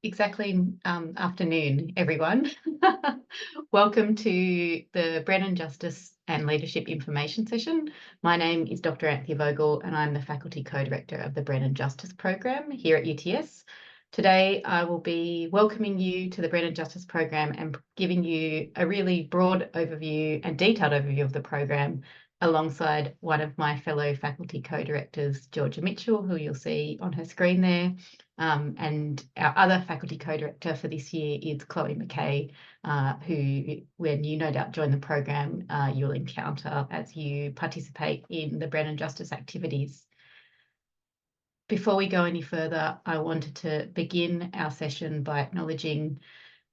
Exactly afternoon, everyone. Welcome to the Brennan Justice and Leadership Information Session. My name is Dr. Anthea Vogel and I'm the Faculty Co-Director of the Brennan Justice Program here at UTS. Today I will be welcoming you to the Brennan Justice Program and giving you a really broad overview and detailed overview of the program alongside one of my fellow faculty co-directors, Georgia Mitchell, who you'll see on her screen there. And our other faculty co-director for this year is Chloe McKay, who, when you no doubt join the program, you'll encounter as you participate in the Brennan Justice activities. Before we go any further, I wanted to begin our session by acknowledging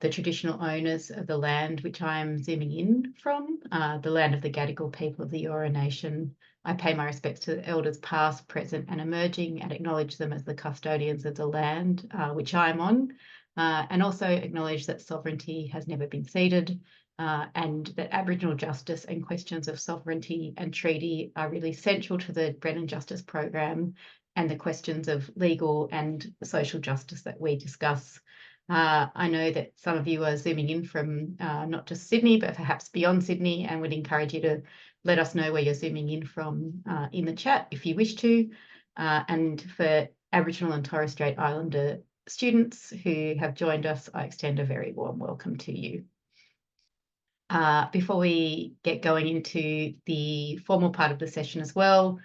the traditional owners of the land which I'm zooming in from, the land of the Gadigal people of the Eora Nation. I pay my respects to the elders past, present and emerging and acknowledge them as the custodians of the land which I'm on, and also acknowledge that sovereignty has never been ceded and that Aboriginal justice and questions of sovereignty and treaty are really central to the Brennan Justice Program and the questions of legal and social justice that we discuss. I know that some of you are zooming in from not just Sydney, but perhaps beyond Sydney, and would encourage you to let us know where you're zooming in from in the chat if you wish to. And for Aboriginal and Torres Strait Islander students who have joined us, I extend a very warm welcome to you. Before we get going into the formal part of the session as well,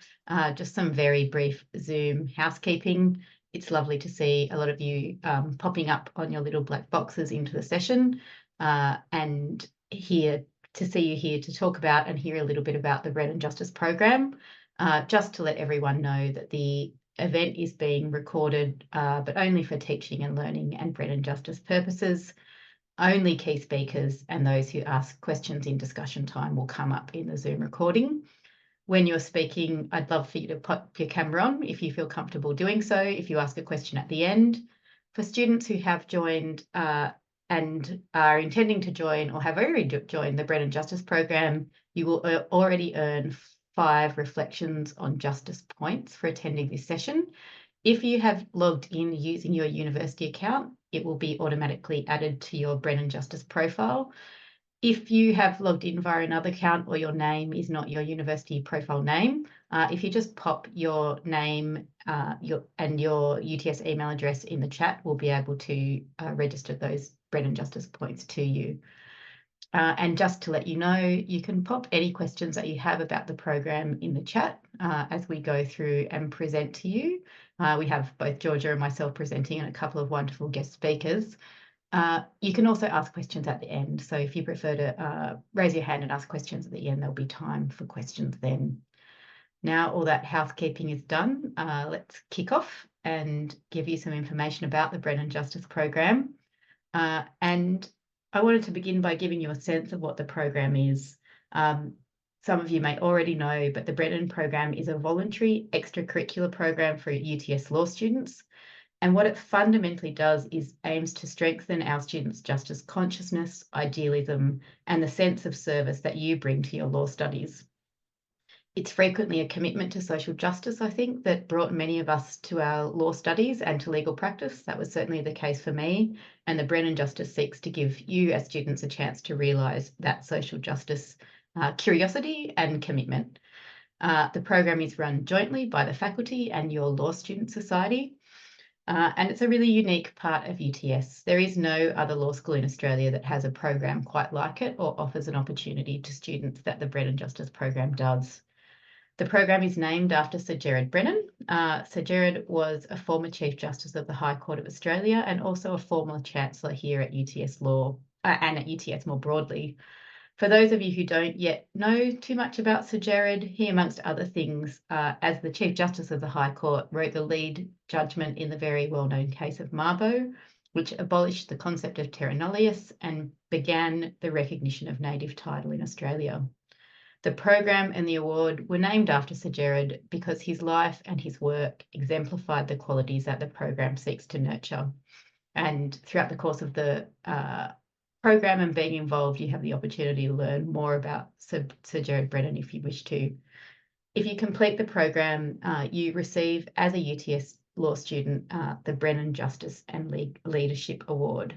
just some very brief Zoom housekeeping. It's lovely to see a lot of you popping up on your little black boxes into the session and here to see you here to talk about and hear a little bit about the Brennan Justice Program. Just to let everyone know that the event is being recorded, but only for teaching and learning and Brennan Justice purposes. Only key speakers and those who ask questions in discussion time will come up in the Zoom recording. When you're speaking, I'd love for you to put your camera on if you feel comfortable doing so, if you ask a question at the end. For students who have joined and are intending to join or have already joined the Brennan Justice Program, you will already earn 5 reflections on justice points for attending this session. If you have logged in using your university account, it will be automatically added to your Brennan Justice profile. If you have logged in via another account or your name is not your university profile name, if you just pop your name and your UTS email address in the chat, we'll be able to register those Brennan Justice points to you. And just to let you know, you can pop any questions that you have about the program in the chat as we go through and present to you. We have both Georgia and myself presenting and a couple of wonderful guest speakers. You can also ask questions at the end. So if you prefer to raise your hand and ask questions at the end, there'll be time for questions then. Now all that housekeeping is done, let's kick off and give you some information about the Brennan Justice Program. And I wanted to begin by giving you a sense of what the program is. Some of you may already know, but the Brennan Program is a voluntary extracurricular program for UTS law students. And what it fundamentally does is aims to strengthen our students' justice consciousness, idealism, and the sense of service that you bring to your law studies. It's frequently a commitment to social justice, I think, that brought many of us to our law studies and to legal practice. That was certainly the case for me. And the Brennan Justice seeks to give you as students a chance to realise that social justice curiosity and commitment. The program is run jointly by the faculty and your Law Student Society. And it's a really unique part of UTS. There is no other law school in Australia that has a program quite like it or offers an opportunity to students that the Brennan Justice Program does. The program is named after Sir Gerard Brennan. Sir Gerard was a former Chief Justice of the High Court of Australia and also a former Chancellor here at UTS Law and at UTS more broadly. For those of you who don't yet know too much about Sir Gerard, he, amongst other things, as the Chief Justice of the High Court, wrote the lead judgment in the very well-known case of Mabo, which abolished the concept of terra nullius and began the recognition of native title in Australia. The program and the award were named after Sir Gerard because his life and his work exemplified the qualities that the program seeks to nurture. And throughout the course of the program and being involved, you have the opportunity to learn more about Sir Gerard Brennan if you wish to. If you complete the program, you receive, as a UTS law student the Brennan Justice and Leadership Award.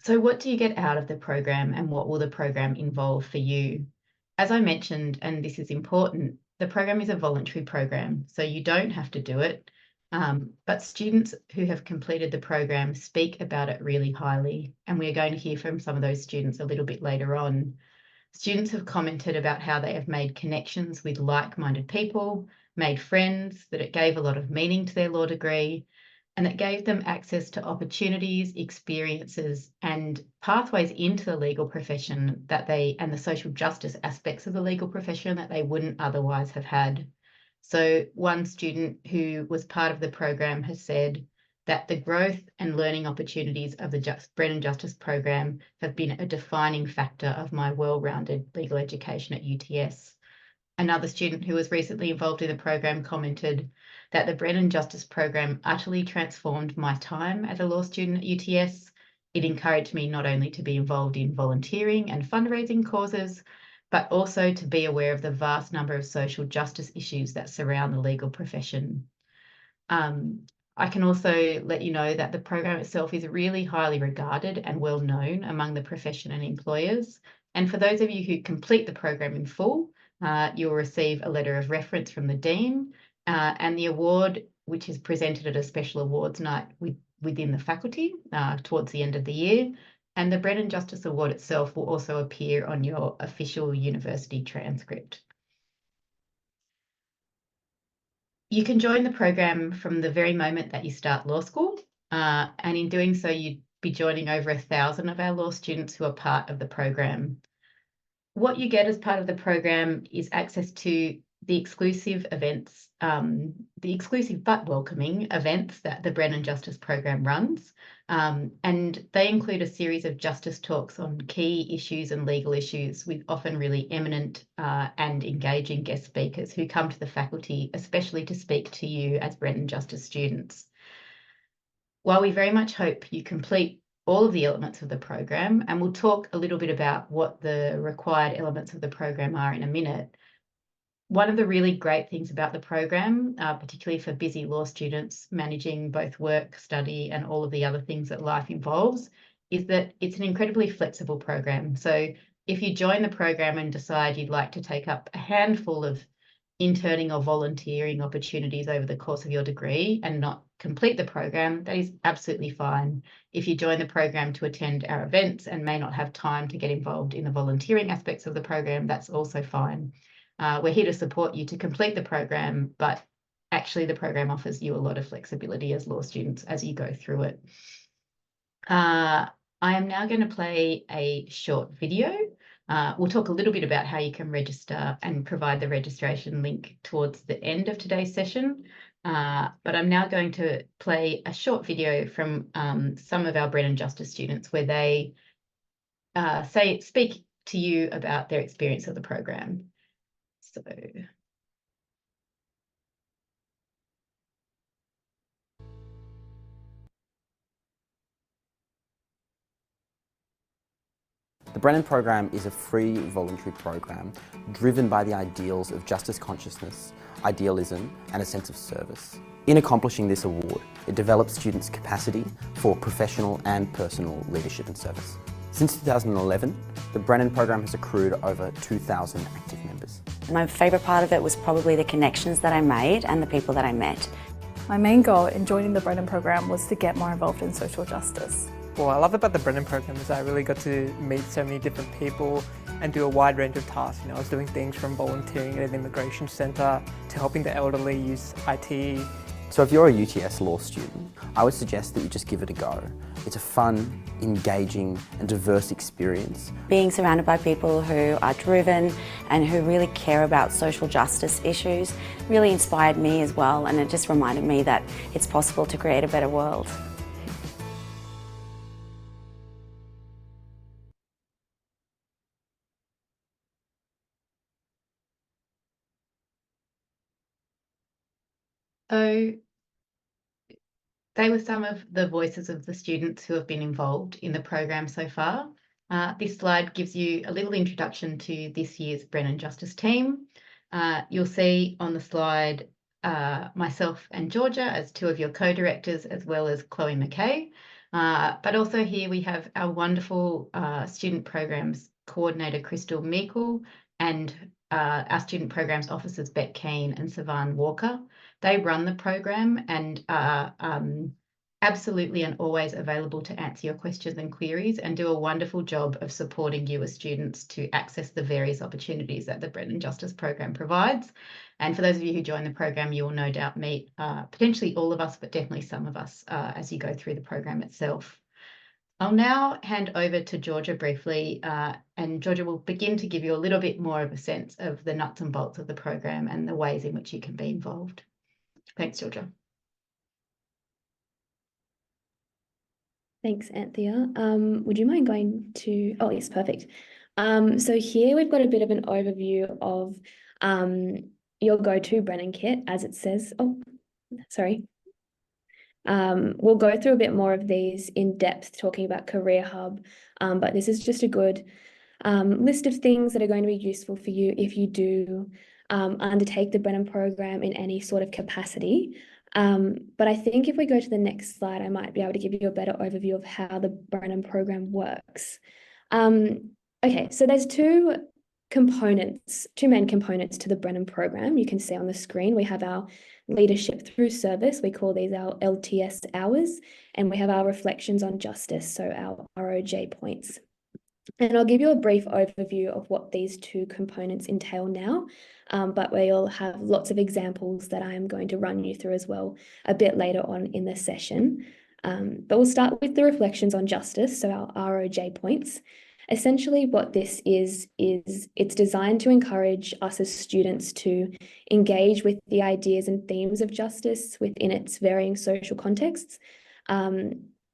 So what do you get out of the program, and what will the program involve for you? As I mentioned, and this is important, the program is a voluntary program, so you don't have to do it. But students who have completed the program speak about it really highly, and we're going to hear from some of those students a little bit later on. Students have commented about how they have made connections with like-minded people, made friends, that it gave a lot of meaning to their law degree, and it gave them access to opportunities, experiences, and pathways into the legal profession and the social justice aspects of the legal profession that they wouldn't otherwise have had. So one student who was part of the program has said that the growth and learning opportunities of the Brennan Justice program have been a defining factor of my well-rounded legal education at UTS. Another student who was recently involved in the program commented that the Brennan Justice program utterly transformed my time as a law student at UTS. It encouraged me not only to be involved in volunteering and fundraising causes, but also to be aware of the vast number of social justice issues that surround the legal profession. I can also let you know that the program itself is really highly regarded and well known among the profession and employers. And for those of you who complete the program in full, you'll receive a letter of reference from the Dean, and the award, which is presented at a special awards night within the faculty towards the end of the year. And the Brennan Justice Award itself will also appear on your official university transcript. You can join the program from the very moment that you start law school, and in doing so, you'd be joining over 1,000 of our law students who are part of the program. What you get as part of the program is access to the exclusive events, the exclusive but welcoming events that the Brennan Justice program runs. And they include a series of justice talks on key issues and legal issues with often really eminent and engaging guest speakers who come to the faculty, especially to speak to you as Brennan Justice students. While we very much hope you complete all of the elements of the program, and we'll talk a little bit about what the required elements of the program are in a minute, one of the really great things about the program, particularly for busy law students managing both work, study, and all of the other things that life involves, is that it's an incredibly flexible program. So if you join the program and decide you'd like to take up a handful of interning or volunteering opportunities over the course of your degree and not complete the program, that is absolutely fine. If you join the program to attend our events and may not have time to get involved in the volunteering aspects of the program, that's also fine. We're here to support you to complete the program, but actually the program offers you a lot of flexibility as law students as you go through it. I am now going to play a short video. We'll talk a little bit about how you can register and provide the registration link towards the end of today's session. But I'm now going to play a short video from some of our Brennan Justice students where they speak to you about their experience of the program. So. The Brennan program is a free voluntary program driven by the ideals of justice consciousness, idealism and a sense of service. In accomplishing this award, it develops students' capacity for professional and personal leadership and service. Since 2011, the Brennan program has accrued over 2,000 active members. My favourite part of it was probably the connections that I made and the people that I met. My main goal in joining the Brennan program was to get more involved in social justice. What I love about the Brennan program is I really got to meet so many different people and do a wide range of tasks. I was doing things from volunteering at an immigration centre to helping the elderly use IT. So if you're a UTS law student, I would suggest that you just give it a go. It's a fun, engaging and diverse experience. Being surrounded by people who are driven and who really care about social justice issues really inspired me as well, and it just reminded me that it's possible to create a better world. So they were some of the voices of the students who have been involved in the program so far. This slide gives you a little introduction to this year's Brennan Justice team. You'll see on the slide myself and Georgia as two of your co-directors, as well as Chloe McKay. But also here we have our wonderful student programs coordinator, Crystal Meikle, and our student programs officers, Beck Keane and Savan Walker. They run the program and are absolutely and always available to answer your questions and queries, and do a wonderful job of supporting you as students to access the various opportunities that the Brennan Justice Program provides. And for those of you who join the program, you will no doubt meet potentially all of us, but definitely some of us as you go through the program itself. I'll now hand over to Georgia briefly, and Georgia will begin to give you a little bit more of a sense of the nuts and bolts of the program and the ways in which you can be involved. Thanks, Georgia. Thanks, Anthea. Would you mind going to, oh yes, perfect. So here we've got a bit of an overview of your go-to Brennan kit, as it says. Oh, sorry. We'll go through a bit more of these in depth, talking about Career Hub, but this is just a good list of things that are going to be useful for you if you do undertake the Brennan program in any sort of capacity. But I think if we go to the next slide, I might be able to give you a better overview of how the Brennan program works. Okay, so there's two main components to the Brennan program. You can see on the screen, we have our leadership through service. We call these our LTS hours, and we have our reflections on justice, so our ROJ points. And I'll give you a brief overview of what these two components entail now, but we'll have lots of examples that I am going to run you through as well a bit later on in the session. But we'll start with the reflections on justice, so our ROJ points. Essentially what this is it's designed to encourage us as students to engage with the ideas and themes of justice within its varying social contexts.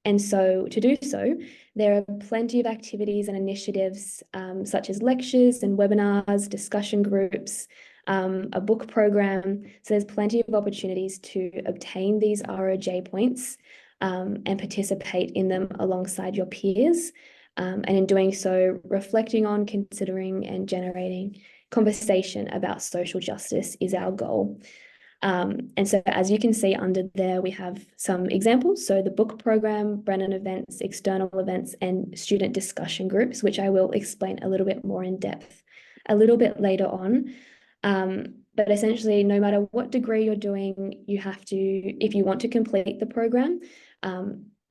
And so to do so, there are plenty of activities and initiatives such as lectures and webinars, discussion groups, a book program. So there's plenty of opportunities to obtain these ROJ points and participate in them alongside your peers. And in doing so, reflecting on, considering and generating conversation about social justice is our goal. And so as you can see under there, we have some examples. So the book program, Brennan events, external events, and student discussion groups, which I will explain a little bit more in depth a little bit later on. But essentially, no matter what degree you're doing, you have to, if you want to complete the program,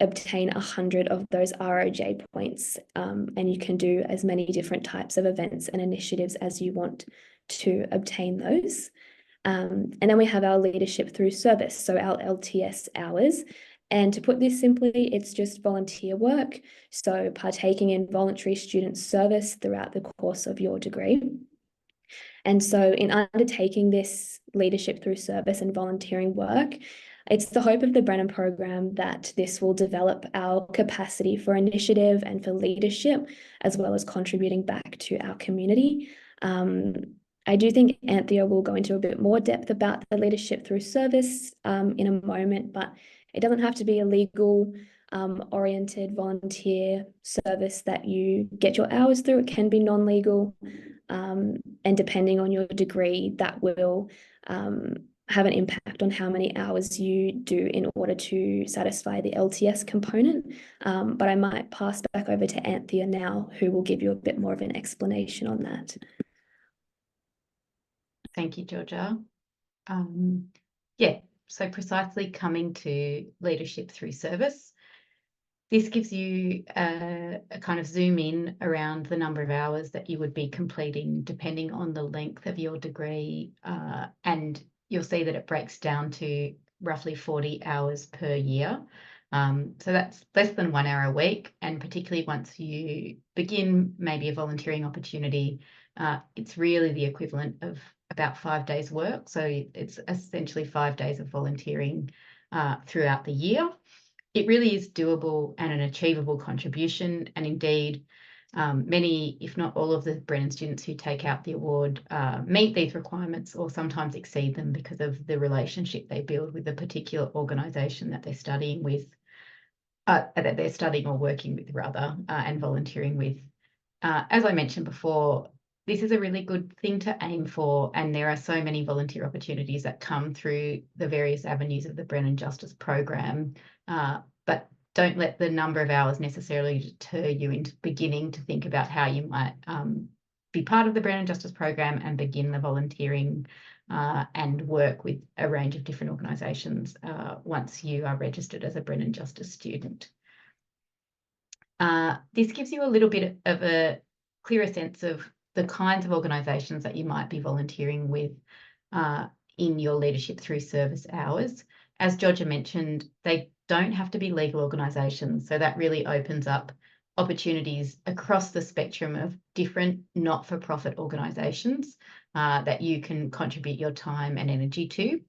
obtain 100 of those ROJ points, and you can do as many different types of events and initiatives as you want to obtain those. And then we have our leadership through service, so our LTS hours. And to put this simply, it's just volunteer work, so partaking in voluntary student service throughout the course of your degree. And so in undertaking this leadership through service and volunteering work, it's the hope of the Brennan program that this will develop our capacity for initiative and for leadership, as well as contributing back to our community. I do think Anthea will go into a bit more depth about the leadership through service in a moment, but it doesn't have to be a legal oriented volunteer service that you get your hours through. It can be non-legal, and depending on your degree, that will have an impact on how many hours you do in order to satisfy the LTS component. But I might pass back over to Anthea now, who will give you a bit more of an explanation on that. Thank you, Georgia. Yeah, so precisely coming to leadership through service. This gives you a kind of zoom in around the number of hours that you would be completing depending on the length of your degree, and you'll see that it breaks down to roughly 40 hours per year. So that's less than 1 hour a week, and particularly once you begin maybe a volunteering opportunity, it's really the equivalent of about 5 days work. So it's essentially 5 days of volunteering throughout the year. It really is doable and an achievable contribution, and indeed many, if not all of the Brennan students who take out the award meet these requirements or sometimes exceed them because of the relationship they build with the particular organisation that they're studying with, that they're studying or working with rather, and volunteering with. As I mentioned before, this is a really good thing to aim for, and there are so many volunteer opportunities that come through the various avenues of the Brennan Justice Program, but don't let the number of hours necessarily deter you into beginning to think about how you might be part of the Brennan Justice Program and begin the volunteering and work with a range of different organisations once you are registered as a Brennan Justice student. This gives you a little bit of a clearer sense of the kinds of organisations that you might be volunteering with in your leadership through service hours. As Georgia mentioned, they don't have to be legal organisations, so that really opens up opportunities across the spectrum of different not-for-profit organisations that you can contribute your time and energy to.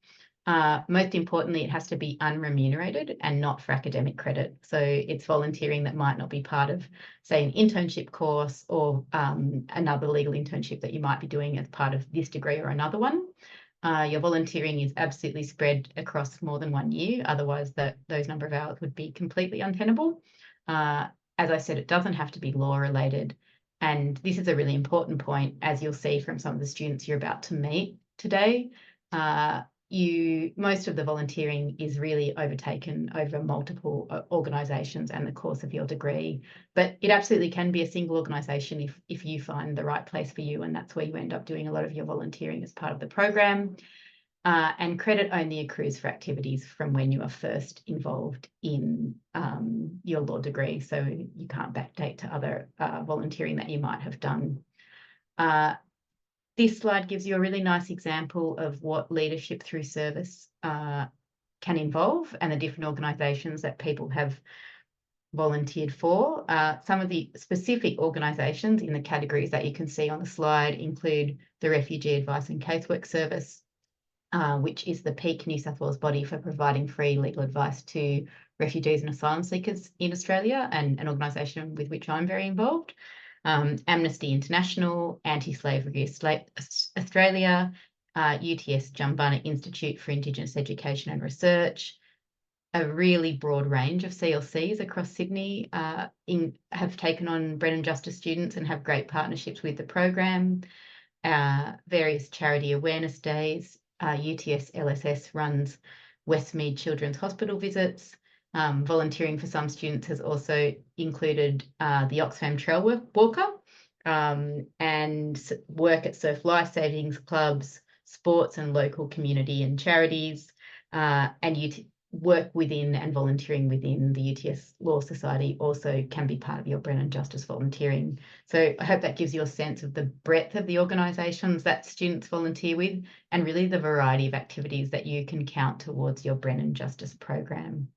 Most importantly, it has to be unremunerated and not for academic credit. So it's volunteering that might not be part of, say, an internship course or another legal internship that you might be doing as part of this degree or another one. Your volunteering is absolutely spread across more than 1 year. Otherwise, those number of hours would be completely untenable. As I said, it doesn't have to be law related. And this is a really important point, as you'll see from some of the students you're about to meet today. Most of the volunteering is really overtaken over multiple organisations and the course of your degree, but it absolutely can be a single organisation if you find the right place for you, and that's where you end up doing a lot of your volunteering as part of the program. And credit only accrues for activities from when you are first involved in your law degree, so you can't backdate to other volunteering that you might have done. This slide gives you a really nice example of what leadership through service can involve and the different organisations that people have volunteered for. Some of the specific organisations in the categories that you can see on the slide include the Refugee Advice and Casework Service, which is the peak New South Wales body for providing free legal advice to refugees and asylum seekers in Australia, and an organisation with which I'm very involved. Amnesty International, Anti-Slavery Australia, UTS Jumbunna Institute for Indigenous Education and Research. A really broad range of CLCs across Sydney have taken on Brennan Justice students and have great partnerships with the program. Various charity awareness days. UTS LSS runs Westmead Children's Hospital visits. Volunteering for some students has also included the Oxfam Trail Walker and work at surf life savings clubs, sports and local community and charities, and work within and volunteering within the UTS Law Society also can be part of your Brennan Justice volunteering. So I hope that gives you a sense of the breadth of the organisations that students volunteer with and really the variety of activities that you can count towards your Brennan Justice program.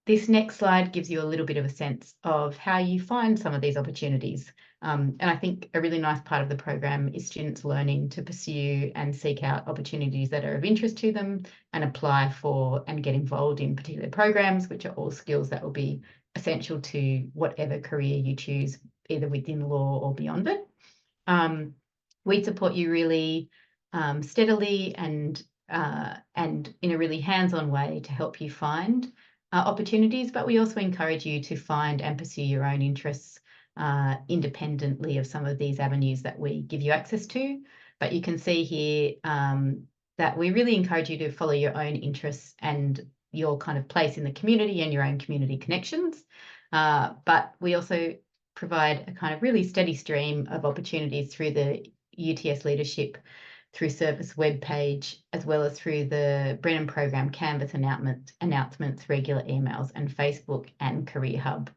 This next slide gives you a little bit of a sense of how you find some of these opportunities. And I think a really nice part of the program is students learning to pursue and seek out opportunities that are of interest to them and apply for and get involved in particular programs, which are all skills that will be essential to whatever career you choose, either within law or beyond it. We support you really steadily and in a really hands-on way to help you find opportunities, but we also encourage you to find and pursue your own interests independently of some of these avenues that we give you access to. But you can see here that we really encourage you to follow your own interests and your kind of place in the community and your own community connections. But we also provide a kind of really steady stream of opportunities through the UTS Leadership through service webpage, as well as through the Brennan program Canvas announcements, regular emails, and Facebook and Career Hub.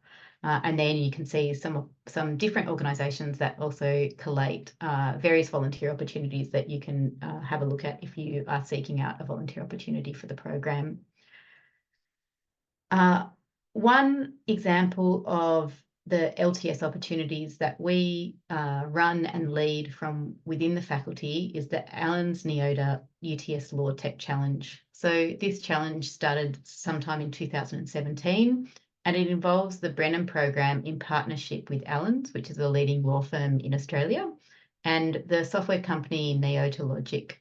And then you can see some different organisations that also collate various volunteer opportunities that you can have a look at if you are seeking out a volunteer opportunity for the program. One example of the LTS opportunities that we run and lead from within the faculty is the Allens Neota UTS Law Tech Challenge. So this challenge started sometime in 2017, and it involves the Brennan program in partnership with Allens, which is a leading law firm in Australia, and the software company Neota Logic.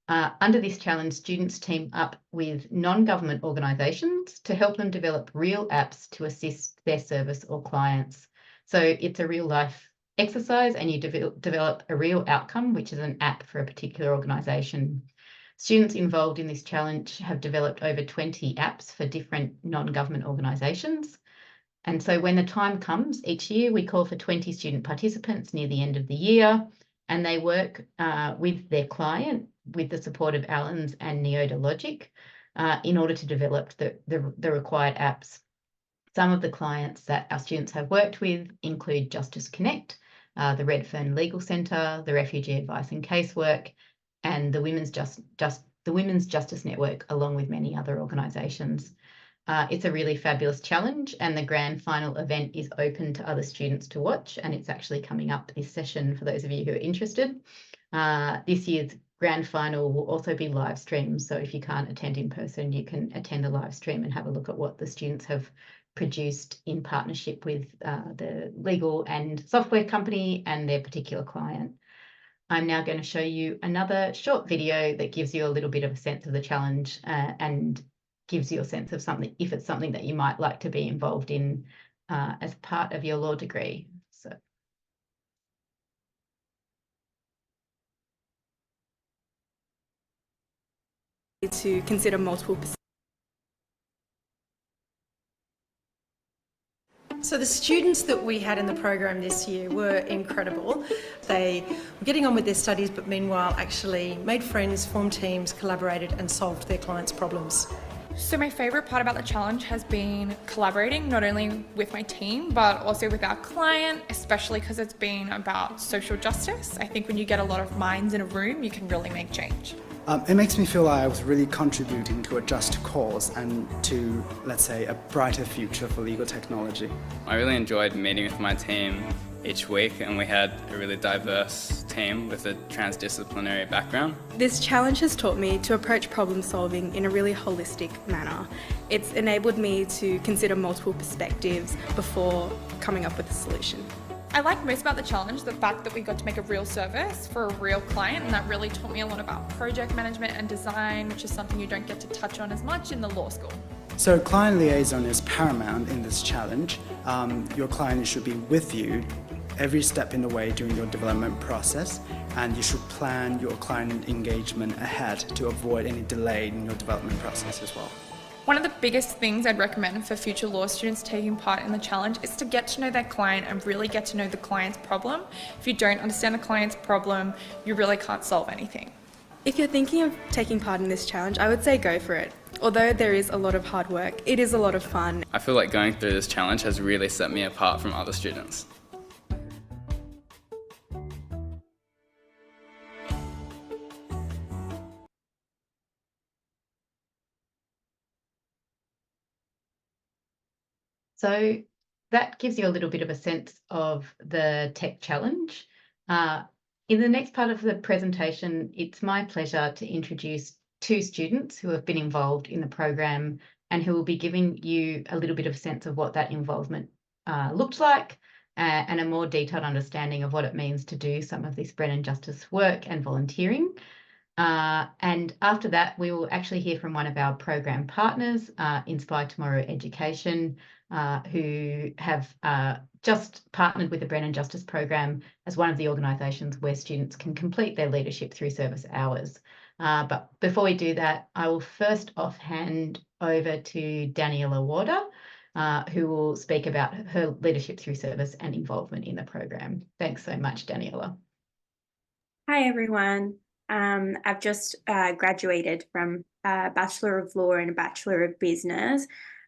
Under this challenge, students team up with non-government organisations to help them develop real apps to assist their service or clients. So it's a real-life exercise and you develop a real outcome, which is an app for a particular organisation. Students involved in this challenge have developed over 20 apps for different non-government organisations. And so when the time comes each year, we call for 20 student participants near the end of the year, and they work with their client with the support of Allens and Neoda Logic in order to develop the required apps. Some of the clients that our students have worked with include Justice Connect, the Redfern Legal Centre, the Refugee Advice and Casework, and the Women's Justice Network, along with many other organisations. It's a really fabulous challenge, and the grand final event is open to other students to watch, and it's actually coming up this session for those of you who are interested. This year's grand final will also be live streamed, so if you can't attend in person, you can attend a live stream and have a look at what the students have produced in partnership with the legal and software company and their particular client. I'm now going to show you another short video that gives you a little bit of a sense of the challenge and gives you a sense of something, if it's something that you might like to be involved in as part of your law degree. To consider multiple. So the students that we had in the program this year were incredible. They were getting on with their studies, but meanwhile actually made friends, formed teams, collaborated and solved their clients' problems. So my favourite part about the challenge has been collaborating not only with my team but also with our client, especially because it's been about social justice. I think when you get a lot of minds in a room, you can really make change. It makes me feel like I was really contributing to a just cause and to, let's say, a brighter future for legal technology. I really enjoyed meeting with my team each week, and we had a really diverse team with a transdisciplinary background. This challenge has taught me to approach problem solving in a really holistic manner. It's enabled me to consider multiple perspectives before coming up with a solution. I like most about the challenge the fact that we got to make a real service for a real client, and that really taught me a lot about project management and design, which is something you don't get to touch on as much in the law school. So client liaison is paramount in this challenge. Your client should be with you every step in the way during your development process, and you should plan your client engagement ahead to avoid any delay in your development process as well. One of the biggest things I'd recommend for future law students taking part in the challenge is to get to know their client and really get to know the client's problem. If you don't understand the client's problem, you really can't solve anything. If you're thinking of taking part in this challenge, I would say go for it. Although there is a lot of hard work, it is a lot of fun. I feel like going through this challenge has really set me apart from other students. So that gives you a little bit of a sense of the tech challenge. In the next part of the presentation, it's my pleasure to introduce two students who have been involved in the program and who will be giving you a little bit of a sense of what that involvement looked like and a more detailed understanding of what it means to do some of this Brennan Justice work and volunteering. And after that, we will actually hear from one of our program partners, Inspire Tomorrow Education, who have just partnered with the Brennan Justice Program as one of the organisations where students can complete their leadership through service hours. But before we do that, I will first hand over to Daniela Warder, who will speak about her leadership through service and involvement in the program. Thanks so much, Daniela. Hi, everyone. I've just graduated from a Bachelor of Law and a Bachelor of Business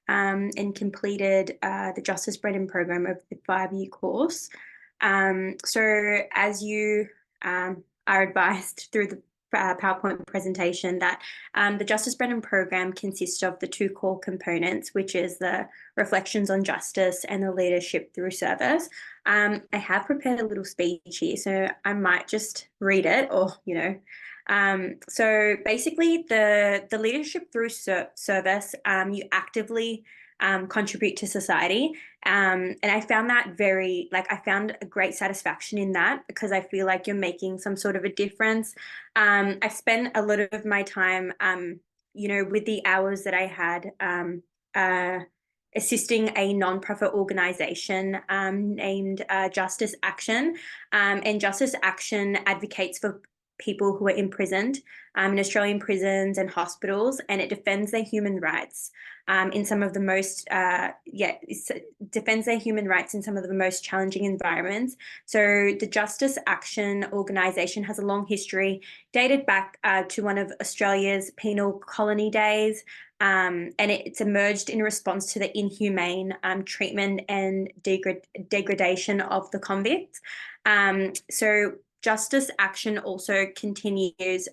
and completed the Justice Brennan program of the 5-year course. So as you are advised through the PowerPoint presentation that the Justice Brennan program consists of the two core components, which is the reflections on justice and the leadership through service. I have prepared a little speech here, so I might just read it, or so basically the leadership through service, you actively contribute to society, and I found that I found a great satisfaction in that, because I feel like you're making some sort of a difference. I've spent a lot of my time with the hours that I had assisting a non-profit organisation named Justice Action. And Justice Action advocates for people who are imprisoned in Australian prisons and hospitals, and it defends their human rights in some of the most defends their human rights in some of the most challenging environments. So the Justice Action organisation has a long history dated back to one of Australia's penal colony days, and it's emerged in response to the inhumane treatment and degradation of the convicts. So Justice Action also continues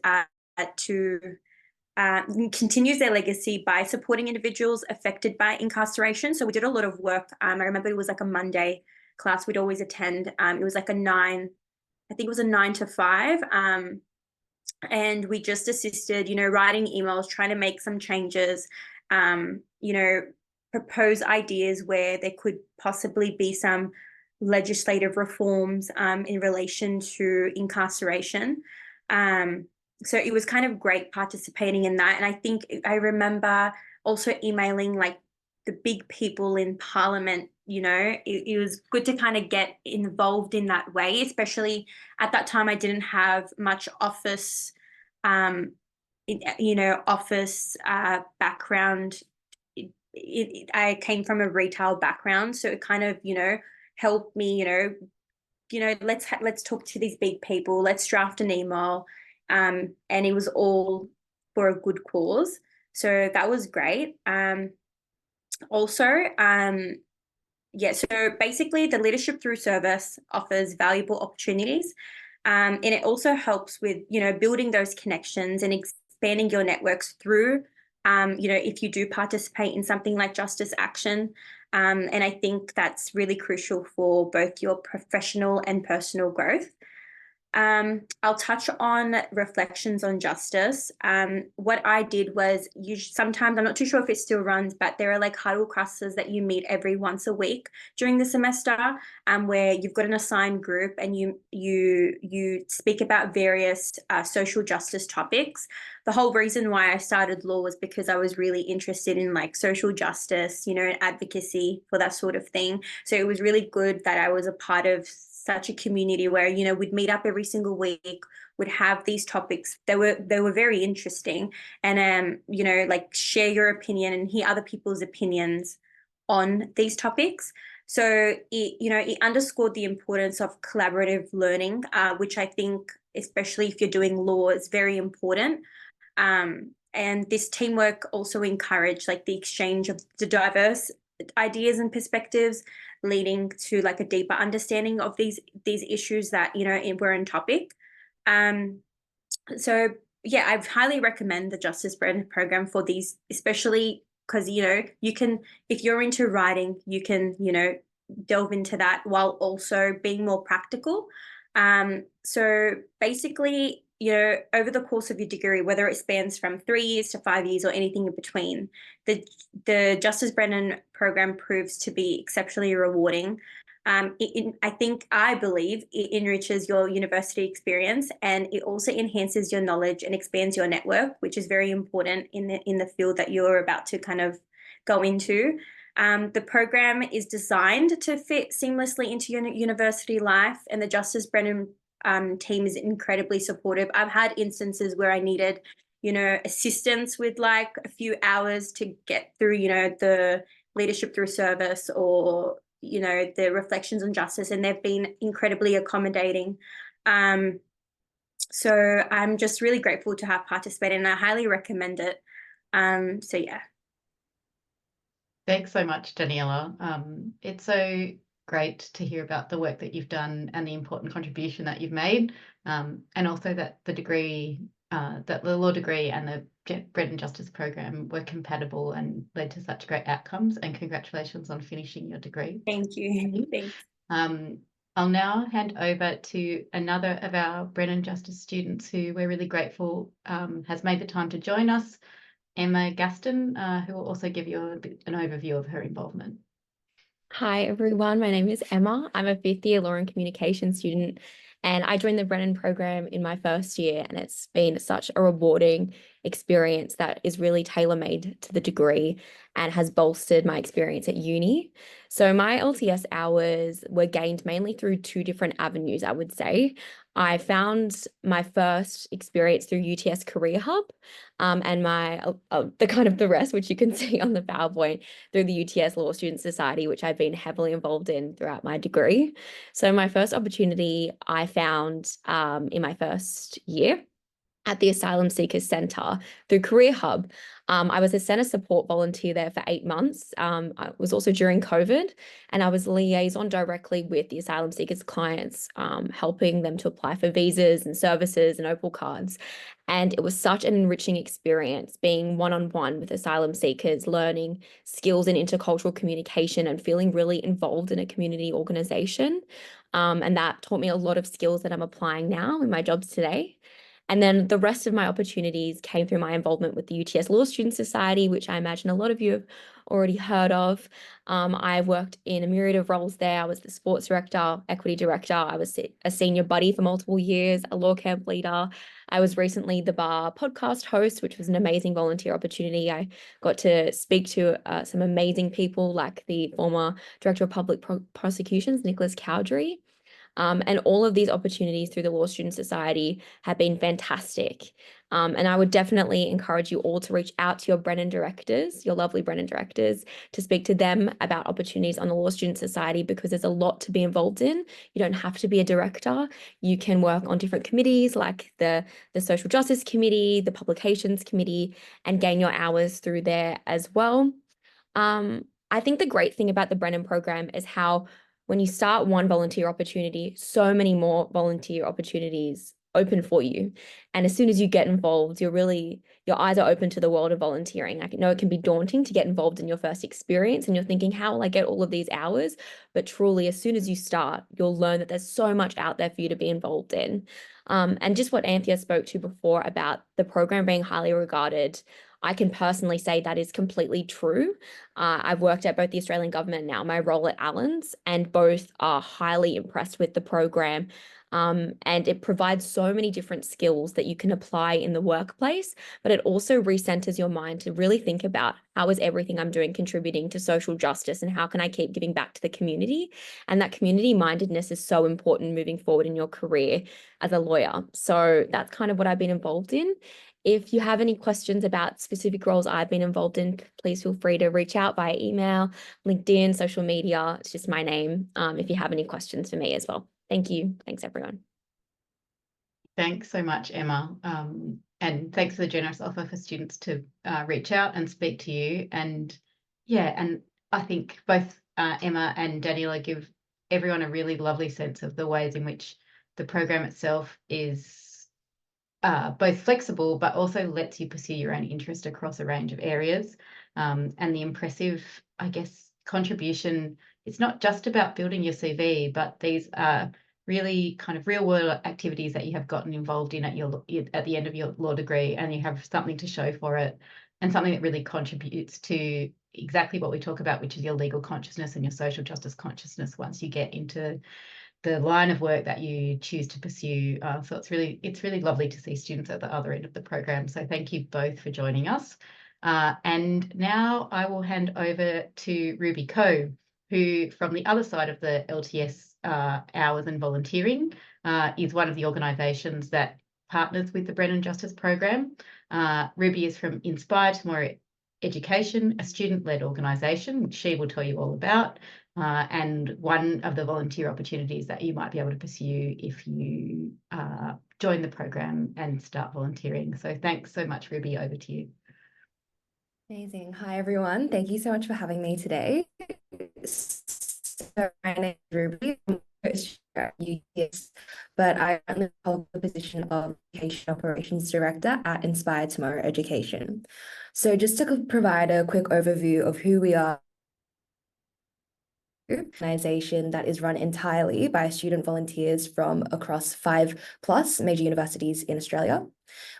continues their legacy by supporting individuals affected by incarceration. So we did a lot of work. I remember it was like a Monday class we'd always attend. It was like a 9 to 5. And we just assisted, writing emails, trying to make some changes, propose ideas where there could possibly be some legislative reforms in relation to incarceration. So it was kind of great participating in that. And I think I remember also emailing like the big people in Parliament. It was good to kind of get involved in that way, especially at that time I didn't have much office background. I came from a retail background, so it kind of helped me let's talk to these big people, let's draft an email, and it was all for a good cause, so that was great. So basically the Leadership Through Service offers valuable opportunities, and it also helps with building those connections and expanding your networks through if you do participate in something like Justice Action. And I think that's really crucial for both your professional and personal growth. I'll touch on reflections on justice. What I did was sometimes, I'm not too sure if it still runs, but there are like huddle classes that you meet every once a week during the semester, where you've got an assigned group and you speak about various social justice topics. The whole reason why I started law was because I was really interested in like social justice, and advocacy for that sort of thing. So it was really good that I was a part of such a community where we'd meet up every single week, would have these topics. They were very interesting, and like share your opinion and hear other people's opinions on these topics. So it underscored the importance of collaborative learning, which I think, especially if you're doing law, is very important. And this teamwork also encouraged like the exchange of the diverse ideas and perspectives, leading to like a deeper understanding of these issues that were in topic. So yeah, I highly recommend the Justice Brennan program for these, especially because you can, if you're into writing, you can delve into that while also being more practical. So basically, over the course of your degree, whether it spans from 3 years to 5 years or anything in between, the Justice Brennan program proves to be exceptionally rewarding. I believe it enriches your university experience, and it also enhances your knowledge and expands your network, which is very important in the field that you're about to kind of go into. The program is designed to fit seamlessly into your university life, and the Justice Brennan team is incredibly supportive. I've had instances where I needed, assistance with like a few hours to get through, the Leadership Through Service or, the Reflections on Justice, and they've been incredibly accommodating. So I'm just really grateful to have participated, and I highly recommend it. So yeah. Thanks so much, Daniela. It's so great to hear about the work that you've done and the important contribution that you've made, and also that the degree, that the law degree and the Brennan Justice program were compatible and led to such great outcomes. And congratulations on finishing your degree. Thank you. Thanks. I'll now hand over to another of our Brennan Justice students who we're really grateful has made the time to join us, Emma Gaston, who will also give you an overview of her involvement. Hi everyone, my name is Emma. I'm a 5th year Law and Communication student, And I joined the Brennan program in my first year, and it's been such a rewarding experience that is really tailor-made to the degree and has bolstered my experience at uni. So my LTS hours were gained mainly through two different avenues, I would say. I found my first experience through UTS Career Hub, and the rest, which you can see on the PowerPoint, through the UTS Law Student Society, which I've been heavily involved in throughout my degree. So my first opportunity I found in my first year at the Asylum Seekers Centre through Career Hub. I was a centre support volunteer there for 8 months. I was also during COVID, and I was liaison directly with the asylum seekers clients, helping them to apply for visas and services and Opal cards. And it was such an enriching experience being one-on-one with asylum seekers, learning skills in intercultural communication and feeling really involved in a community organisation. And that taught me a lot of skills that I'm applying now in my jobs today. And then the rest of my opportunities came through my involvement with the UTS Law Student Society, which I imagine a lot of you have already heard of. I worked in a myriad of roles there. I was the sports director, equity director. I was a senior buddy for multiple years, a law camp leader. I was recently the bar podcast host, which was an amazing volunteer opportunity. I got to speak to some amazing people like the former Director of Public Prosecutions, Nicholas Cowdery. And all of these opportunities through the Law Student Society have been fantastic. And I would definitely encourage you all to reach out to your Brennan directors, your lovely Brennan directors, to speak to them about opportunities on the Law Student Society, because there's a lot to be involved in. You don't have to be a director. You can work on different committees like the Social Justice Committee, the Publications Committee, and gain your hours through there as well. I think the great thing about the Brennan program is how when you start one volunteer opportunity, so many more volunteer opportunities open for you. And as soon as you get involved, your eyes are open to the world of volunteering. I know it can be daunting to get involved in your first experience, and you're thinking, how will I get all of these hours? But truly, as soon as you start, you'll learn that there's so much out there for you to be involved in. And just what Anthea spoke to before about the program being highly regarded, I can personally say that is completely true. I've worked at both the Australian government and now my role at Allens, and both are highly impressed with the program. And it provides so many different skills that you can apply in the workplace, but it also recenters your mind to really think about how is everything I'm doing contributing to social justice, and how can I keep giving back to the community? And that community mindedness is so important moving forward in your career as a lawyer. So that's kind of what I've been involved in. If you have any questions about specific roles I've been involved in, please feel free to reach out via email, LinkedIn, social media. It's just my name, if you have any questions for me as well. Thank you. Thanks, everyone. Thanks so much, Emma. And thanks for the generous offer for students to reach out and speak to you. And yeah, and I think both Emma and Daniela give everyone a really lovely sense of the ways in which the program itself is both flexible, but also lets you pursue your own interest across a range of areas. And the impressive, I guess, contribution, it's not just about building your CV, but these are really kind of real world activities that you have gotten involved in at the end of your law degree, and you have something to show for it, and something that really contributes to exactly what we talk about, which is your legal consciousness and your social justice consciousness once you get into the line of work that you choose to pursue. So it's really lovely to see students at the other end of the program. So thank you both for joining us. And now I will hand over to Ruby Coe, who from the other side of the LTS hours and volunteering is one of the organisations that partners with the Brennan Justice Program. Ruby is from Inspire Tomorrow Education, a student-led organisation, which she will tell you all about. And one of the volunteer opportunities that you might be able to pursue if you join the program and start volunteering. So thanks so much, Ruby. Over to you. Amazing. Hi, everyone. Thank you so much for having me today. So my name is Ruby. I'm at UTS, but I currently hold the position of Education Operations Director at Inspire Tomorrow Education. So just to provide a quick overview of who we are, organization that is run entirely by student volunteers from across 5+ major universities in Australia.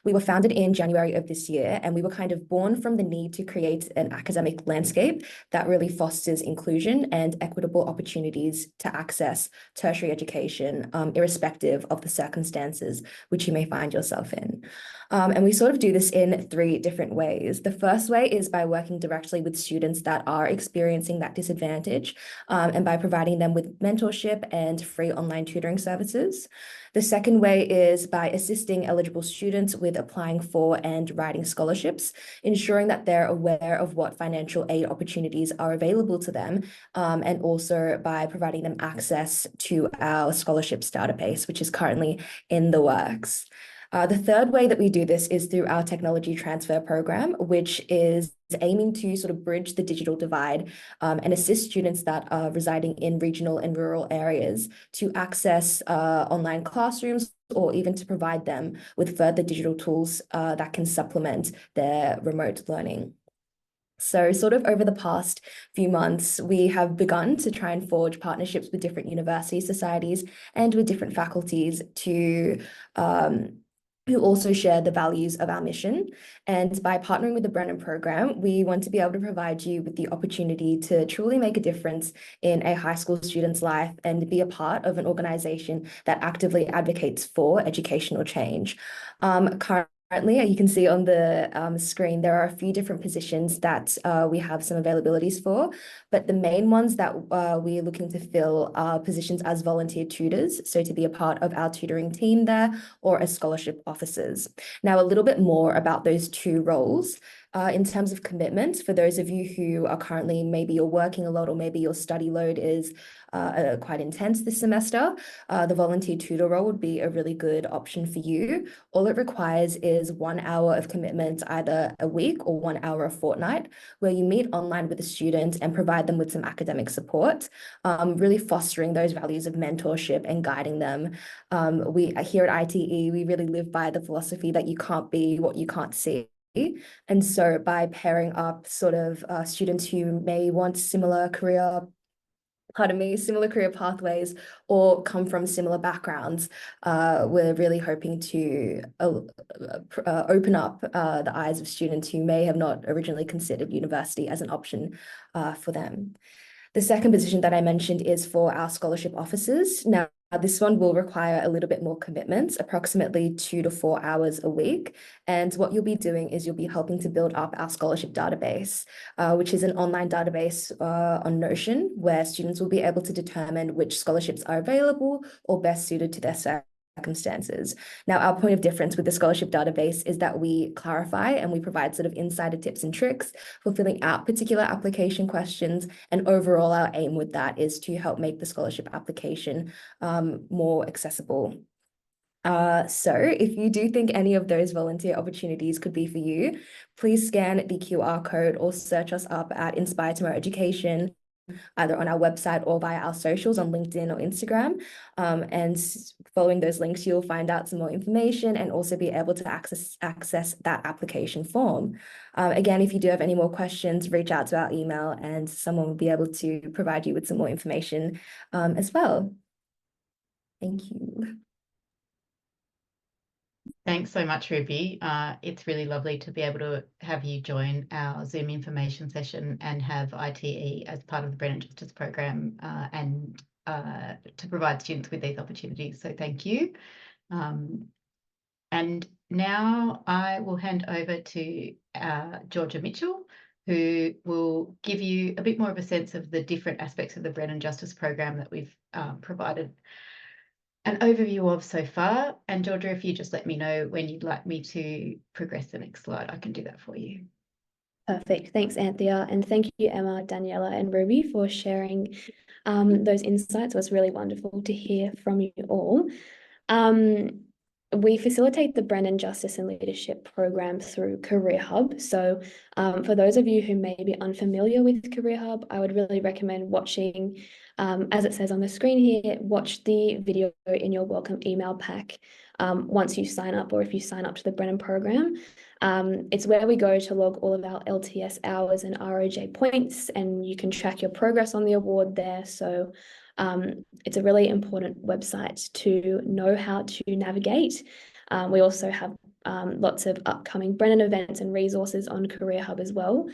We were founded in January of this year, and we were kind of born from the need to create an academic landscape that really fosters inclusion and equitable opportunities to access tertiary education, irrespective of the circumstances which you may find yourself in. And we sort of do this in 3 different ways. The first way is by working directly with students that are experiencing that disadvantage, and by providing them with mentorship and free online tutoring services. The second way is by assisting eligible students with applying for and writing scholarships, ensuring that they're aware of what financial aid opportunities are available to them, and also by providing them access to our scholarships database, which is currently in the works. The third way that we do this is through our technology transfer program, which is aiming to sort of bridge the digital divide, and assist students that are residing in regional and rural areas to access online classrooms, or even to provide them with further digital tools that can supplement their remote learning. So sort of over the past few months, we have begun to try and forge partnerships with different university societies and with different faculties to who also share the values of our mission. And by partnering with the Brennan program, we want to be able to provide you with the opportunity to truly make a difference in a high school student's life and be a part of an organization that actively advocates for educational change. Currently, you can see on the screen, there are a few different positions that we have some availabilities for, but the main ones that we're looking to fill are positions as volunteer tutors, so to be a part of our tutoring team there, or as scholarship officers. Now, a little bit more about those 2 roles. In terms of commitment, for those of you who are currently, maybe you're working a lot, or maybe your study load is quite intense this semester, the volunteer tutor role would be a really good option for you. All it requires is 1 hour of commitment, either a week or 1 hour a fortnight, where you meet online with a student and provide them with some academic support, really fostering those values of mentorship and guiding them. We here at ITE, we really live by the philosophy that you can't be what you can't see. And so by pairing up sort of students who may want similar career pathways or come from similar backgrounds, we're really hoping to open up the eyes of students who may have not originally considered university as an option for them. The second position that I mentioned is for our scholarship officers. Now, this one will require a little bit more commitment, approximately 2 to 4 hours a week. And what you'll be doing is you'll be helping to build up our scholarship database, which is an online database on Notion, where students will be able to determine which scholarships are available or best suited to their circumstances. Now, our point of difference with the scholarship database is that we clarify and we provide sort of insider tips and tricks for filling out particular application questions. And overall, our aim with that is to help make the scholarship application more accessible. So if you do think any of those volunteer opportunities could be for you, please scan the QR code or search us up at Inspire Tomorrow Education, either on our website or via our socials on LinkedIn or Instagram. And following those links, you'll find out some more information and also be able to access that application form. Again, if you do have any more questions, reach out to our email and someone will be able to provide you with some more information as well. Thank you. Thanks so much, Ruby. It's really lovely to be able to have you join our Zoom information session and have ITE as part of the Brennan Justice Program, and to provide students with these opportunities. So thank you. And now I will hand over to Georgia Mitchell, who will give you a bit more of a sense of the different aspects of the Brennan Justice Program that we've provided an overview of so far. And Georgia, if you just let me know when you'd like me to progress the next slide, I can do that for you. Perfect. Thanks, Anthea. And thank you, Emma, Daniela, and Ruby for sharing those insights. It was really wonderful to hear from you all. We facilitate the Brennan Justice and Leadership Program through Career Hub. So for those of you who may be unfamiliar with Career Hub, I would really recommend watching, as it says on the screen here, watch the video in your welcome email pack once you sign up, or if you sign up to the Brennan program. It's where we go to log all of our LTS hours and ROJ points, and you can track your progress on the award there. So it's a really important website to know how to navigate. We also have lots of upcoming Brennan events and resources on Career Hub as well.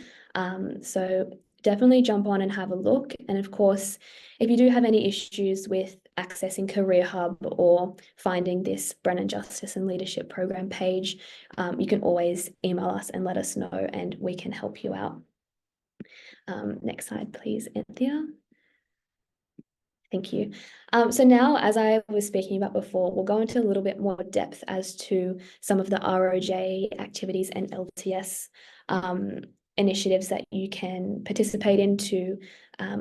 So definitely jump on and have a look. And of course, if you do have any issues with accessing Career Hub or finding this Brennan Justice and Leadership Program page, you can always email us and let us know, and we can help you out. Next slide, please, Anthea. Thank you. So now, as I was speaking about before, we'll go into a little bit more depth as to some of the ROJ activities and LTS initiatives that you can participate in to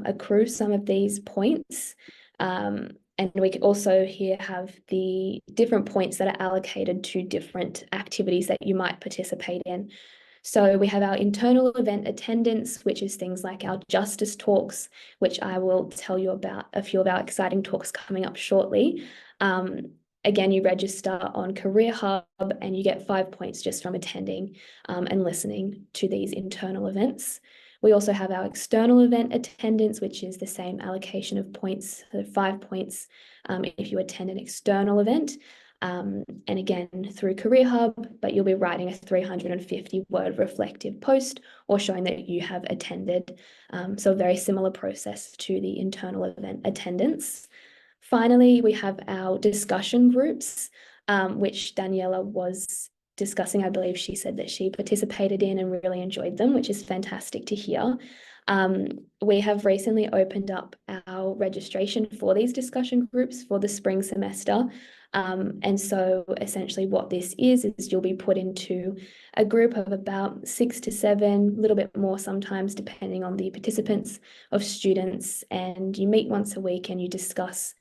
accrue some of these points. And we could also here have the different points that are allocated to different activities that you might participate in. So we have our internal event attendance, which is things like our justice talks, which I will tell you about a few of our exciting talks coming up shortly. Again, you register on Career Hub and you get 5 points just from attending and listening to these internal events. We also have our external event attendance, which is the same allocation of points, so 5 points if you attend an external event. And again, through Career Hub, but you'll be writing a 350-word reflective post or showing that you have attended. So a very similar process to the internal event attendance. Finally, we have our discussion groups, which Daniela was discussing. I believe she said that she participated in and really enjoyed them, which is fantastic to hear. We have recently opened up our registration for these discussion groups for the spring semester. And so essentially what this is you'll be put into a group of about 6 to 7, a little bit more sometimes depending on the participants, of students, and you meet once a week and you discuss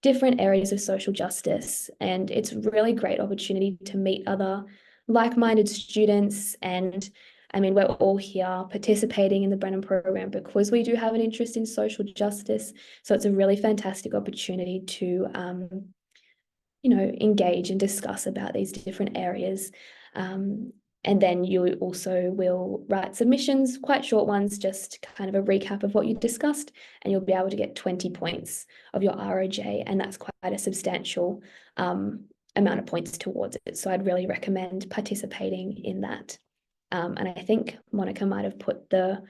different areas of social justice. And it's a really great opportunity to meet other like-minded students. And I mean, we're all here participating in the Brennan program because we do have an interest in social justice. So it's a really fantastic opportunity to engage and discuss about these different areas. And then you also will write submissions, quite short ones, just kind of a recap of what you discussed, and you'll be able to get 20 points of your ROJ, and that's quite a substantial amount of points towards it. So I'd really recommend participating in that. And I think Monica might have put the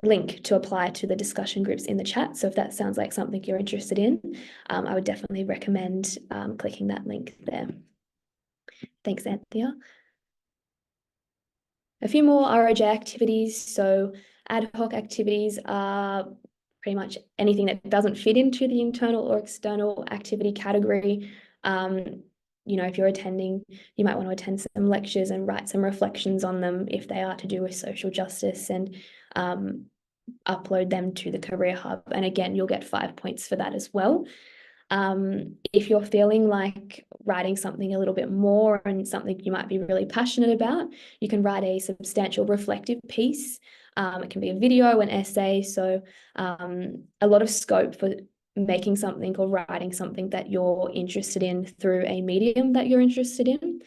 link to apply to the discussion groups in the chat. So if that sounds like something you're interested in, I would definitely recommend clicking that link there. Thanks, Anthea. A few more ROJ activities. So ad hoc activities are pretty much anything that doesn't fit into the internal or external activity category. If you're attending, you might want to attend some lectures and write some reflections on them if they are to do with social justice, and upload them to the Career Hub. And again, you'll get 5 points for that as well. If you're feeling like writing something a little bit more and something you might be really passionate about, you can write a substantial reflective piece. It can be a video, an essay. So a lot of scope for making something or writing something that you're interested in through a medium that you're interested in.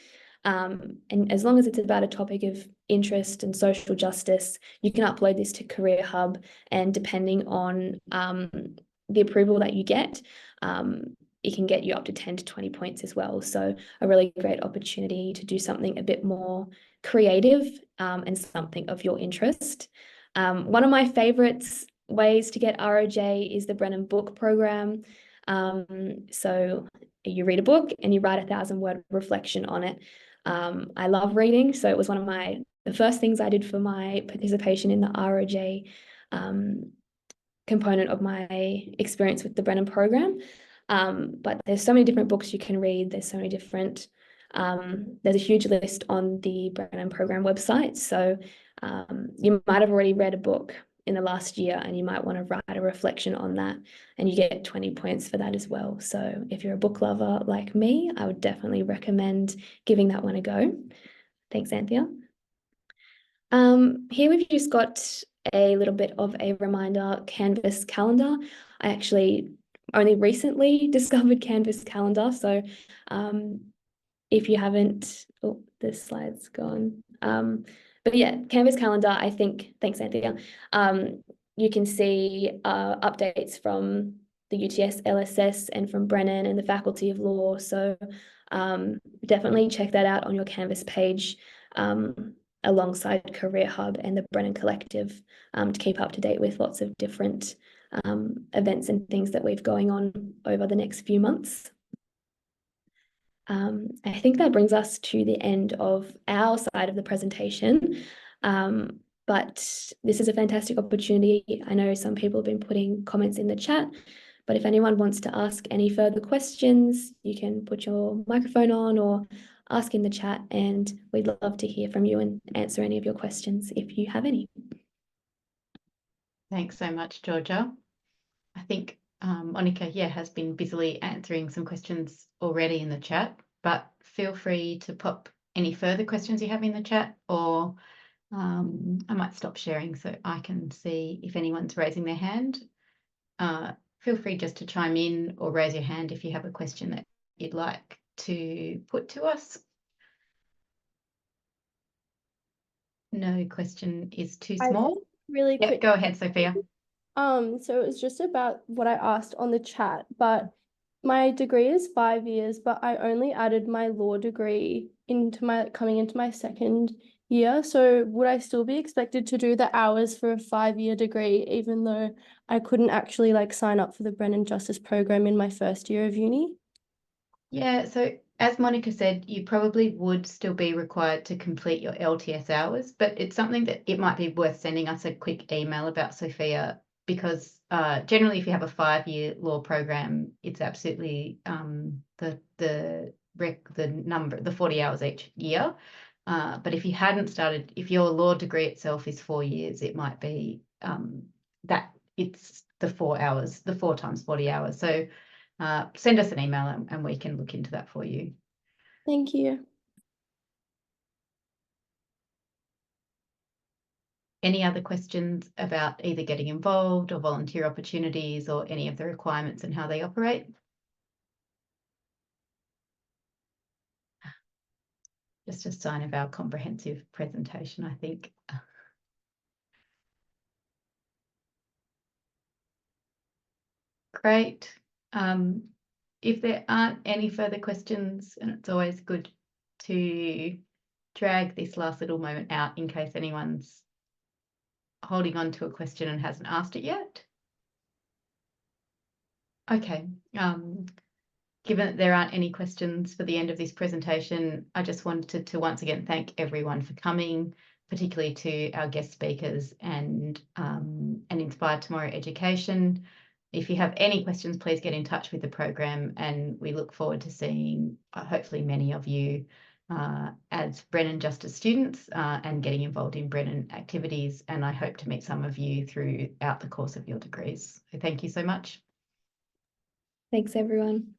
And as long as it's about a topic of interest and social justice, you can upload this to Career Hub, and depending on the approval that you get, it can get you up to 10 to 20 points as well. So a really great opportunity to do something a bit more creative and something of your interest. One of my favorites ways to get ROJ is the Brennan book program. So you read a book and you write a 1,000-word reflection on it. I love reading, so it was one of the first things I did for my participation in the ROJ component of my experience with the Brennan program. But there's so many different books you can read. There's so many different, there's a huge list on the Brennan program website. So you might have already read a book in the last year and you might want to write a reflection on that, and you get 20 points for that as well. So if you're a book lover like me, I would definitely recommend giving that one a go. Thanks, Anthea. Here we've just got a little bit of a reminder, Canvas calendar. I actually only recently discovered Canvas calendar. So if you haven't, oh, this slide's gone. But yeah, Canvas calendar, I think, thanks, Anthea. You can see updates from the UTS LSS and from Brennan and the Faculty of Law. So Definitely check that out on your Canvas page alongside Career Hub and the Brennan Collective to keep up to date with lots of different events and things that we've going on over the next few months. I think that brings us to the end of our side of the presentation. But this is a fantastic opportunity. I know some people have been putting comments in the chat, but if anyone wants to ask any further questions, you can put your microphone on or ask in the chat, and we'd love to hear from you and answer any of your questions if you have any. Thanks so much, Georgia. I think Monica, has been busily answering some questions already in the chat, but feel free to pop any further questions you have in the chat, or I might stop sharing so I can see if anyone's raising their hand. Feel free just to chime in or raise your hand if you have a question that you'd like to put to us. No question is too small. Really quick. Go ahead, Sophia. So it was just about what I asked on the chat, but my degree is 5 years, but I only added my law degree coming into my second year. So would I still be expected to do the hours for a 5-year degree, even though I couldn't actually sign up for the Brennan Justice program in my first year of uni? Yeah, so as Monica said, you probably would still be required to complete your LTS hours, but it's something that it might be worth sending us a quick email about, Sophia, because generally if you have a 5-year law program, it's absolutely the 40 hours each year. But if you hadn't started, if your law degree itself is 4 years, it might be that it's the 4 hours, the 4 times 40 hours. So send us an email and we can look into that for you. Thank you. Any other questions about either getting involved or volunteer opportunities or any of the requirements and how they operate? Just a sign of our comprehensive presentation, I think. Great. If there aren't any further questions, and it's always good to drag this last little moment out in case anyone's holding on to a question and hasn't asked it yet. Okay. Given that there aren't any questions for the end of this presentation, I just wanted to once again thank everyone for coming, particularly to our guest speakers and Inspire Tomorrow Education. If you have any questions, please get in touch with the program, and we look forward to seeing hopefully many of you as Brennan Justice students and getting involved in Brennan activities, and I hope to meet some of you throughout the course of your degrees. So thank you so much. Thanks, everyone.